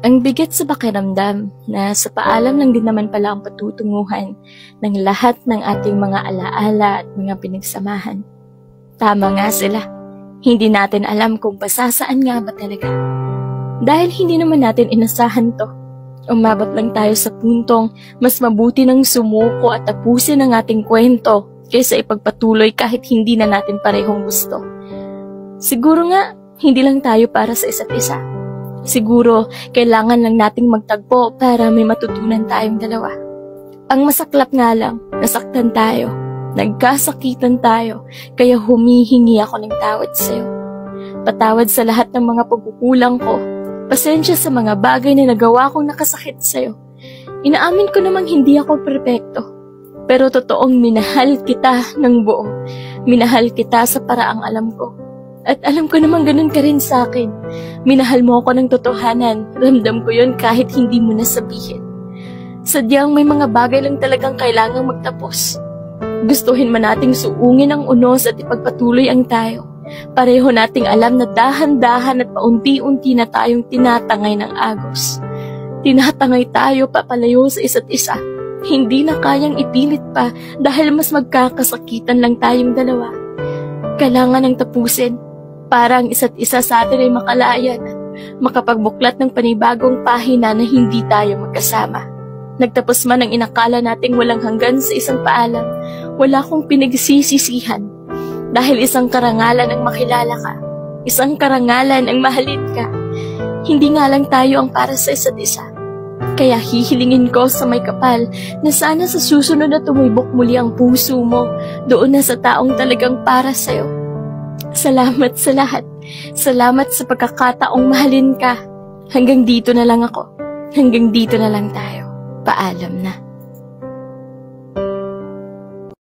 Ang bigat sa pakiramdam na sa paalam lang din naman pala ang patutunguhan ng lahat ng ating mga alaala at mga pinagsamahan. Tama nga sila. Hindi natin alam kung pasasaan nga ba talaga. Dahil hindi naman natin inasahan to. Umabot lang tayo sa puntong mas mabuti nang sumuko at tapusin ang ating kwento kaysa ipagpatuloy kahit hindi na natin parehong gusto. Siguro nga, hindi lang tayo para sa isa't isa. Siguro, kailangan lang nating magtagpo para may matutunan tayong dalawa. Ang masaklap nga lang, nasaktan tayo, nagkasakitan tayo, kaya humihingi ako ng tawad sa'yo. Patawad sa lahat ng mga pagkukulang ko, pasensya sa mga bagay na nagawa kong nakasakit sa'yo. Inaamin ko namang hindi ako perpekto, pero totoong minahal kita ng buo. Minahal kita sa paraang alam ko. At alam ko namang ganun ka rin sa akin. Minahal mo ako ng totohanan. Ramdam ko yun kahit hindi mo nasabihin. Sadyang may mga bagay lang talagang kailangang magtapos. Gustuhin man nating suungin ang unos at ipagpatuloy ang tayo. Pareho nating alam na dahan-dahan at paunti-unti na tayong tinatangay ng agos. Tinatangay tayo papalayo sa isa't isa. Hindi na kayang ipilit pa dahil mas magkakasakitan lang tayong dalawa. Kailangan ng tapusin. Para ang isa't isa sa atin ay makalayan at makapagbuklat ng panibagong pahina na hindi tayo magkasama. Nagtapos man ang inakala nating walang hanggan sa isang paalam, wala akong pinagsisisihan. Dahil isang karangalan ang makilala ka, isang karangalan ang mahalin ka. Hindi nga lang tayo ang para sa isa't isa. Kaya hihilingin ko sa may kapal na sana sa susunod na tumibok muli ang puso mo doon na sa taong talagang para sa'yo. Salamat sa lahat. Salamat sa pagkakataong mahalin ka. Hanggang dito na lang ako. Hanggang dito na lang tayo. Paalam na.